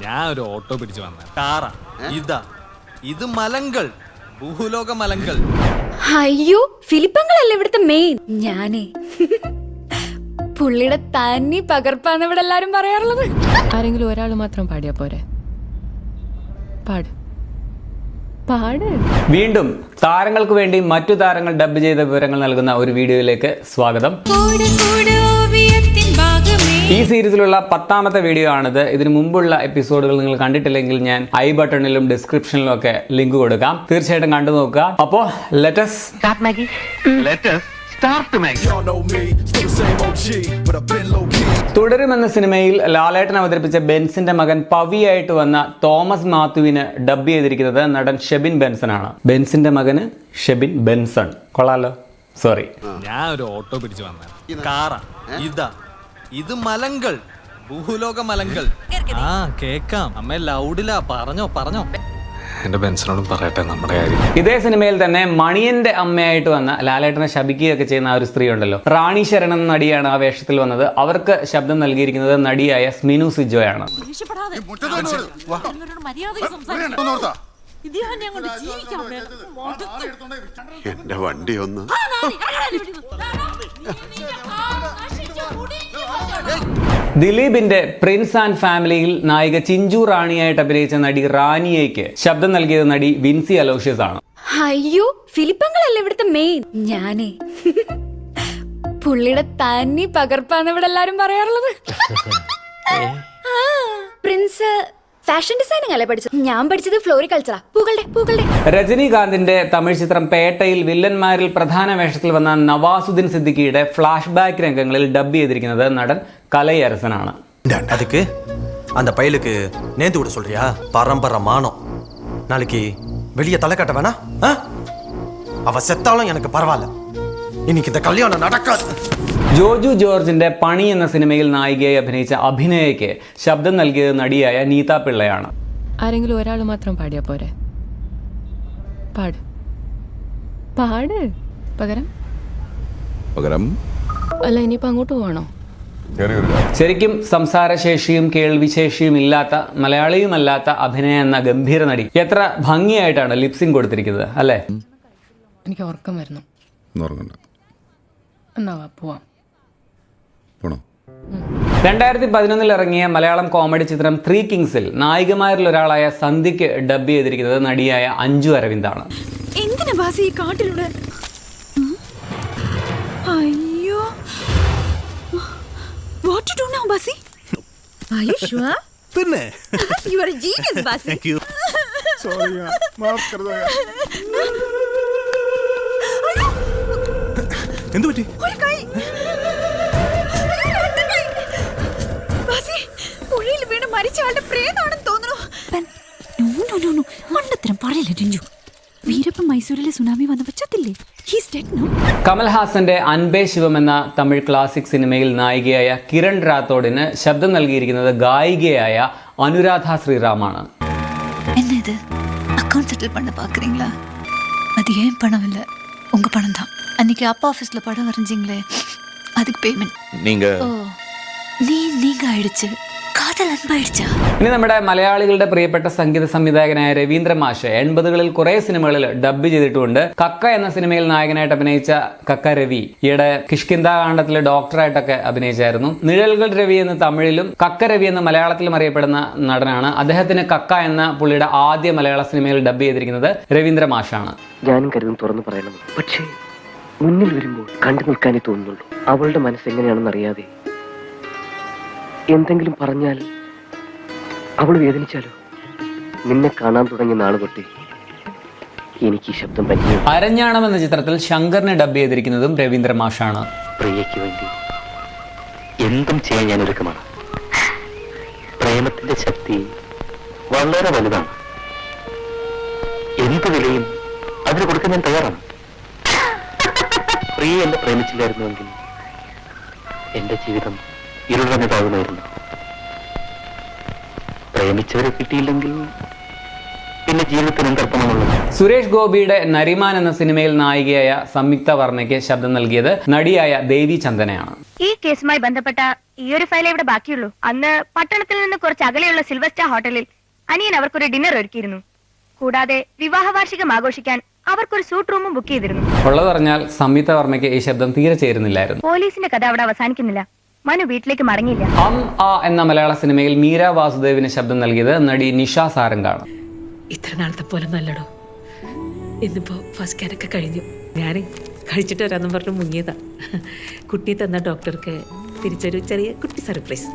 ഞാൻ ഒരു ഓട്ടോ പിടിച്ചു വന്ന കാറാ ഇതാ ഇത് മലങ്കൾ ഭൂലോക മലങ്കൾ. അയ്യോ ഫിലിപ്പങ്ങളല്ലേ ഇവിടുത്തെ മെയിൻ. ഞാനേ പുള്ളിയുടെ തന്നി പകർപ്പാന്ന് ഇവിടെ എല്ലാരും പറയാറുള്ളത്. ആരെങ്കിലും ഒരാൾ മാത്രം പാടിയാ പോരെ? പാട് പാട്. വീണ്ടും താരങ്ങൾക്ക് വേണ്ടി മറ്റു താരങ്ങൾ ഡബ് ചെയ്ത വിവരങ്ങൾ നൽകുന്ന ഒരു വീഡിയോയിലേക്ക് സ്വാഗതം. ഈ സീരീസിലുള്ള 10ാമത്തെ വീഡിയോ ആണിത്. ഇതിനു മുമ്പുള്ള എപ്പിസോഡുകൾ നിങ്ങൾ കണ്ടിട്ടില്ലെങ്കിൽ ഞാൻ ഐ ബട്ടണിലും ഡിസ്ക്രിപ്ഷനിലും ഒക്കെ ലിങ്ക് കൊടുക്കാം. തീർച്ചയായിട്ടും കണ്ടു നോക്കുക. അപ്പോ ലെറ്റസ് തുടരുമെന്ന സിനിമയിൽ ലാലേട്ടൻ അവതരിപ്പിച്ച ബെൻസിന്റെ മകൻ പവിയായിട്ട് വന്ന തോമസ് മാത്യുവിന് ഡബ് ചെയ്തിരിക്കുന്നത് നടൻ ഷെബിൻ ബെൻസൺ ആണ്. ബെൻസിന്റെ മകന് ഷെബിൻ ബെൻസൺ. കൊള്ളാലോ. സോറി, ഞാൻ ഒരു ഓട്ടോ പിടിച്ചു വന്ന കാറാ ഇതാ ഇത് മലങ്കൾ ഭൂലോക മലങ്കൾ. ആ കേക്കാം അമ്മ ലൗഡിലാ. പറഞ്ഞോ എന്റെ ബെൻസനോടും പറയട്ടെ നമ്മുടെ കാര്യം. ഇതേ സിനിമയിൽ തന്നെ മണിയന്റെ അമ്മയായിട്ട് വന്ന ലാലേട്ടനെ ശപിക്കുകയൊക്കെ ചെയ്യുന്ന ആ ഒരു സ്ത്രീ ഉണ്ടല്ലോ, റാണി ശരൺ എന്ന നടിയാണ് ആ വേഷത്തിൽ വന്നത്. അവർക്ക് ശബ്ദം നൽകിയിരിക്കുന്നത് നടിയായ സ്മിനു സിജോയാണ്. എന്റെ വണ്ടി ഒന്ന് ദിലീപിന്റെ പ്രിൻസ് ആൻഡ് ഫാമിലിയിൽ നായിക ചിഞ്ചു റാണിയായിട്ട് അഭിനയിച്ച നടി റാനിയയ്ക്ക് ശബ്ദം നൽകിയത് നടി വിൻസി അലോഷ്യസ് ആണ്. അയ്യോ ഫിലിപ്പങ്ങളല്ലേ ഇവിടുത്തെ മെയിൻ. ഞാനേ പുള്ളിയുടെ തന്നി പകർപ്പാന്ന് ഇവിടെ എല്ലാരും പറയാറുള്ളത്. പ്രിൻസ് ഫാഷൻ ഡിസൈനിങ് അല്ലേ പഠിച്ചത്? ഞാൻ പഠിച്ചത് ഫ്ലോറികൾച്ചറാ. പൂക്കളുടെ. രജനീകാന്തിന്റെ തമിഴ് ചിത്രം പേട്ടയിൽ വില്ലന്മാരിൽ പ്രധാന വേഷത്തിൽ വന്ന നവാസുദ്ദീൻ സിദ്ദിഖിയുടെ ഫ്ലാഷ് ബാക്ക് രംഗങ്ങളിൽ ഡബ് ചെയ്തിരിക്കുന്നത് നടൻ കലൈയരസനാണ്. அதுக்கு அந்த பயலுக்கு நேந்து விட சொல்றியா? பரம்பரை மானம். நாளைக்கு வெளியே தலை கட்ட வேணா? அவ செத்தாலும் எனக்கு பரவாயில்ல. இன்னைக்கு இந்த கல்யாணம் நடக்காது. ജോജു ജോർജിന്റെ പണി എന്ന സിനിമയിൽ നായികയായി അഭിനയിച്ച അഭിനയയ്ക്ക് ശബ്ദം നൽകിയത് നടിയായ നീത പിള്ളയാണ്. ആരെങ്കിലും ഒരാൾ മാത്രം പാടിയാ പോരെ? പാട് പാട്. പകരം അല്ല, ഇനിയിപ്പോ അങ്ങോട്ട് പോകണോ? ശരിക്കും സംസാരശേഷിയും കേൾവിശേഷിയും ഇല്ലാത്ത, മലയാളിയുമല്ലാത്ത അഭിനയ എന്ന ഗംഭീര നടി എത്ര ഭംഗിയായിട്ടാണ് ലിപ്സിംഗ് കൊടുത്തിരിക്കുന്നത് അല്ലേ? എനിക്ക് ഉറക്കം വരുന്നു. എന്നാ പോവാം. 2011 ഇറങ്ങിയ മലയാളം കോമഡി ചിത്രം 3 കിങ്സിൽ നായികമാരിൽ ഒരാളായ സന്ധ്യയ്ക്ക് ഡബ് ചെയ്തിരിക്കുന്നത് നടിയായ അഞ്ജു അരവിന്ദാണ്. എന്തിനാ ബാസി ഈ കാട്ടിലൂടെ? അയ്യോ what to do now Basi? Are you sure? പിന്നെ You are a genius Basi. Thank you. Sorry yaar, maaf kar do yaar. എന്തു പറ്റി? ഒരു കൈ ബാസി പുഴയിൽ വീണ് മരിച്ച ആളുടെ പ്രേതാണെന്ന് തോന്നുന്നു. നോ മണ്ടത്തരം പറയല്ലേ രഞ്ജു. വീരപ്പൻ മൈസൂരിലെ സുനാമി വന്നപ്പോൾ ചത്തില്ലേ? He's dead now. കമൽഹാസന്റെ അൻപേ ശിവം എന്ന തമിഴ് ക്ലാസിക് സിനിമയിൽ നായികയായ കിരൺ റാത്തോഡിന് ശബ്ദം നൽകിയിരിക്കുന്നത് ഗായികയായ അനുരാധ ശ്രീറാമാണ്. என்னது அக்கவுண்ட் செட்டில் பண்ண பார்க்குறீங்களா? அது ஏன் பணம் இல்லை, உங்கள் பணம் தான். அன்னைக்கு அப்பா ஆஃபீஸில் படம் வரைஞ்சிங்களே, அதுக்கு பேமெண்ட். நீங்கள் ஓ நீங்க ஆயிடுச்சு. காதல் அன்பாயிடுச்சா? ഇനി നമ്മുടെ മലയാളികളുടെ പ്രിയപ്പെട്ട സംഗീത സംവിധായകനായ രവീന്ദ്ര മാഷ് 80കളിൽ കുറെ സിനിമകളിൽ ഡബ് ചെയ്തിട്ടുണ്ട്. കക്ക എന്ന സിനിമയിൽ നായകനായിട്ട് അഭിനയിച്ച കക്ക രവി ഈയിടെ കിഷ്കിന്ദ കാണ്ഡത്തിലെ ഡോക്ടറായിട്ടൊക്കെ അഭിനയിച്ചായിരുന്നു. നിഴൽകൾ രവി എന്ന് തമിഴിലും കക്ക രവി എന്ന് മലയാളത്തിലും അറിയപ്പെടുന്ന നടനാണ്. അദ്ദേഹത്തിന് കക്ക എന്ന പുള്ളിയുടെ ആദ്യ മലയാള സിനിമയിൽ ഡബ് ചെയ്തിരിക്കുന്നത് രവീന്ദ്ര മാഷാണ്. ഞാനും കരുതും തുറന്നു പറയണം, പക്ഷേ മുന്നിൽ വരുമ്പോൾ കണ്ടു നിൽക്കാനേ തോന്നുന്നുള്ളൂ. അവളുടെ മനസ്സെങ്ങനെയാണെന്ന് അറിയാതെ എന്തെങ്കിലും പറഞ്ഞാൽ അവൾ വേദനിച്ചാലോ? നിന്നെ കാണാൻ തുടങ്ങിയ നാള് തൊട്ടേ എനിക്ക് ഈ ശബ്ദം പറ്റിയ. അരഞ്ഞാണം എന്ന ചിത്രത്തിൽ ശങ്കറിനെ ഡബ് ചെയ്തിരിക്കുന്നതും രവീന്ദ്ര മാഷാണ്. പ്രിയയ്ക്ക് വേണ്ടി എന്തും ചെയ്യാൻ ഞാൻ ഒരുക്കമാണ്. പ്രേമത്തിന്റെ ശക്തി വളരെ വലുതാണ്. എന്ത് വിലയും അതിന് കൊടുക്കാൻ ഞാൻ തയ്യാറാണ്. പ്രിയ എന്നെ പ്രേമിച്ചില്ലായിരുന്നുവെങ്കിൽ എന്റെ ജീവിതം ഇരുളഞ്ഞതാകുമായിരുന്നു. പ്രേമിച്ചവരെ കിട്ടിയില്ലെങ്കിൽ പിന്നെ ജീവിതത്തിന് എന്തർത്ഥമാണുള്ളത്? സുരേഷ് ഗോപിയുടെ നരിമാൻ എന്ന സിനിമയിൽ നായികയായ സംയുക്ത വർമ്മയ്ക്ക് ശബ്ദം നൽകിയത് നടിയായ ദേവി ചന്ദനയാണ്. ഈ കേസുമായി ബന്ധപ്പെട്ട ഈ ഒരു ഫയലേ ഇവിടെ ബാക്കിയുള്ളൂ. അന്ന് പട്ടണത്തിൽ നിന്ന് കുറച്ച് അകലെയുള്ള സിൽവർ സ്റ്റാർ ഹോട്ടലിൽ അനിയൻ അവർക്കൊരു ഡിന്നർ ഒരുക്കിയിരുന്നു. കൂടാതെ വിവാഹ വാർഷികം ആഘോഷിക്കാൻ അവർക്കൊരു സൂട്ട് റൂമും ബുക്ക് ചെയ്തിരുന്നു. ഉള്ളത് പറഞ്ഞാൽ സംയുക്ത വർമ്മയ്ക്ക് ഈ ശബ്ദം തീരെ ചേരുന്നില്ലായിരുന്നു. പോലീസിന്റെ കഥ അവിടെ അവസാനിക്കുന്നില്ല. മനു വീട്ടിലേക്ക് മടങ്ങിയില്ല. ആ എന്ന മലയാള സിനിമയിൽ മീര വാസുദേവിന് ശബ്ദം നൽകിയത് നടി നിഷ സാരംഗാണ്. ഇത്ര നാളത്തെ പോലെ നല്ലടോ. ഇന്നിപ്പോ ഫസ്റ്റ് സ്കാനൊക്കെ കഴിഞ്ഞു. ഞാൻ കഴിച്ചിട്ട് വരാമെന്ന് പറഞ്ഞു മുങ്ങിയതാ. കുട്ടി തന്ന ഡോക്ടർക്ക് തിരിച്ചൊരു ചെറിയ കുട്ടി സർപ്രൈസ്.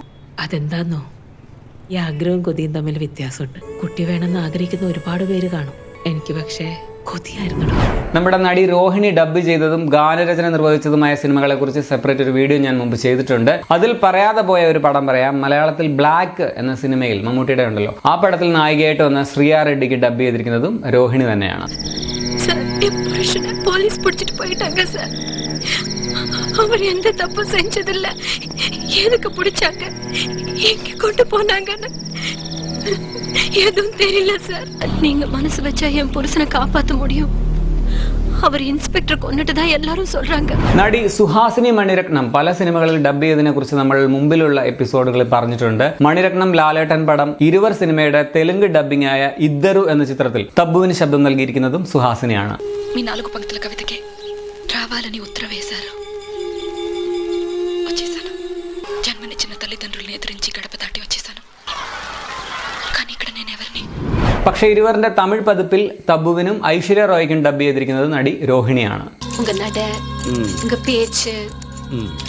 അതെന്താന്നോ, ഈ ആഗ്രഹവും കൊതിയും തമ്മിൽ വ്യത്യാസമുണ്ട്. കുട്ടി വേണമെന്ന് ആഗ്രഹിക്കുന്ന ഒരുപാട് പേര് കാണും. എനിക്ക് പക്ഷേ കൊതിയായിരുന്നു. നമ്മുടെ നടി രോഹിണി ഡബ് ചെയ്തതും ഗാനരചന നിർവഹിച്ചതുമായ സിനിമകളെ കുറിച്ച് സെപ്പറേറ്റ് ഒരു വീഡിയോ ഞാൻ മുമ്പ് ചെയ്തിട്ടുണ്ട്. അതിൽ പറയാതെ പോയ ഒരു പടം പറയാം. മലയാളത്തിൽ ബ്ലാക്ക് എന്ന സിനിമയിൽ മമ്മൂട്ടിയുടെ ഉണ്ടല്ലോ, ആ പടത്തിൽ നായികയായിട്ട് വന്ന ശ്രീയ റെഡ്ഡിക്ക് ഡബ് ചെയ്തിരിക്കുന്നതും രോഹിണി തന്നെയാണ്. പോലീസ് പിടിച്ചിട്ട് പോയിട്ടാங்க சார். அவர் எந்த தப்பும் செஞ்சதில்ல. எதுக்கு பிடிச்சாங்க, எங்க கொண்டு போனாங்கன்னு எதுவும் தெரியல சார். நீங்க மனசு வச்சா என் புருஷனை காப்பாற்ற முடியும். അവർ ഇൻസ്പെക്ടർ കൊന്നിട്ടതാ എല്ലാരും சொல்றாங்க. നടി സുഹാസിനി മണിരത്നം പല സിനിമകളിൽ ഡബ് ചെയ്തതിനെ കുറിച്ച് നമ്മൾ മുമ്പിലുള്ള എപ്പിസോഡുകളിൽ പറഞ്ഞിട്ടുണ്ട്. മണിരത്നം ലാലേട്ടൻ പടം ഇരുവർ സിനിമയുടെ തെലുങ്ക് ഡബ്ബിംഗ് ആയ ഇద్దరు എന്ന ചിത്രത്തിൽ തബ്ബുവിന് ശബ്ദം നൽകിയിരിക്കുന്നതും സുഹാസിനിയാണ്. మీ 4 పంక్తుల కవితకి రావాలని ఉత్తరం వేశారు. వచ్చేసాను. జన్మనిచ్చిన తల్లిదండ్రుల్ని ఎదిరించి గడప దాటి వచ్చేసాను. కానీ ఇక్కడ నేను ఎవరిని? പക്ഷേ ഇരുവറിന്റെ തമിഴ് പതിപ്പിൽ തബ്ബുവിനും ഐശ്വര്യ റോയ്ക്കും ഡബ് ചെയ്തിരിക്കുന്നത് നടി രോഹിണിയാണ്. உங்க நட, உங்க பேச்சு,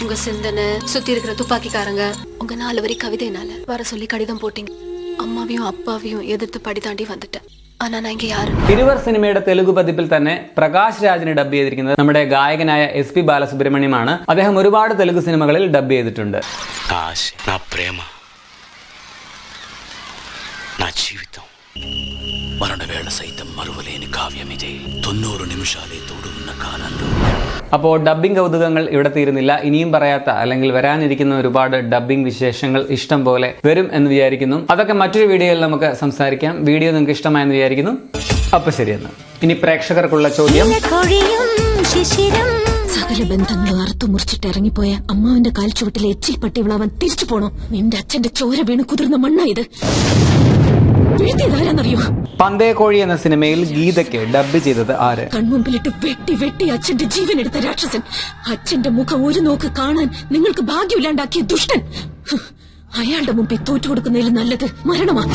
உங்க சிந்தனை, சுத்தி இருக்கிற துப்பாக்கிக்காரங்க, உங்க 4 வரி கவிதைனால வர சொல்லி கடிதம் போட்டீங்க. அம்மாவையும் அப்பாவையும் எதிர்த்து படி தாண்டி வந்துட்டேன். ஆனா நான் இங்க யாரு? ഇരുവർ സിനിമയുടെ തെലുഗു പതിപ്പിൽ തന്നെ പ്രകാശ് രാജിനെ ഡബ് ചെയ്തിരിക്കുന്നത് നമ്മുടെ ഗായകനായ SP ബാലസുബ്രഹ്മണ്യമാണ്. അദ്ദേഹം ഒരുപാട് തെലുഗു സിനിമകളിൽ ഡബ് ചെയ്തിട്ടുണ്ട്. నా ప్రేమ, నా జీవితం, మరణవేళ సైతం మరువలేని కావ్యమిదే. 90 నిమిషాలే తోడు ఉన్న కాలంలో. അപ്പോൾ ഡബ്ബിംഗ് കൗതുകങ്ങൾ ഇവിടെ തീരുന്നില്ല. ഇനിയും പറയാത്ത അല്ലെങ്കിൽ വരാനിരിക്കുന്ന ഒരുപാട് ഡബ്ബിംഗ് വിശേഷങ്ങൾ ഇഷ്ടം പോലെ വരും എന്ന് വിചാരിക്കുന്നു. അതൊക്കെ മറ്റൊരു വീഡിയോയിൽ നമുക്ക് സംസാരിക്കാം. വീഡിയോ നിങ്ങൾക്ക് ഇഷ്ടമായെന്ന് വിചാരിക്കുന്നു. അപ്പൊ ശരിയെന്ന്. ഇനി പ്രേക്ഷകർക്കുള്ള ചോദ്യം. സകല ബന്ധങ്ങളും അറുത്തു മുറിച്ചിട്ട് ഇറങ്ങിപ്പോയ അമ്മാവിന്റെ കാൽച്ചുവട്ടിലെ എച്ചിൽ പട്ടി വിളവൻ തിരിച്ചു പോണോ? നിന്റെ അച്ഛന്റെ ചോര വീണ് കുതിർന്ന മണ്ണായത്. വീഴ്ത്തിയതാരാന്നറിയോ? പന്തേ കോഴി എന്ന സിനിമയിൽ ഗീതയ്ക്ക് ഡബ് ചെയ്തത് ആര്? കൺമുമ്പിലിട്ട് വെട്ടി വെട്ടി അച്ഛന്റെ ജീവൻ എടുത്ത രാക്ഷസൻ. അച്ഛന്റെ മുഖം ഒരു നോക്ക് കാണാൻ നിങ്ങൾക്ക് ഭാഗ്യമില്ലാണ്ടാക്കിയ ദുഷ്ടൻ. അയാളുടെ മുമ്പിൽ തോറ്റു കൊടുക്കുന്നതിൽ നല്ലത് മരണമാണ്.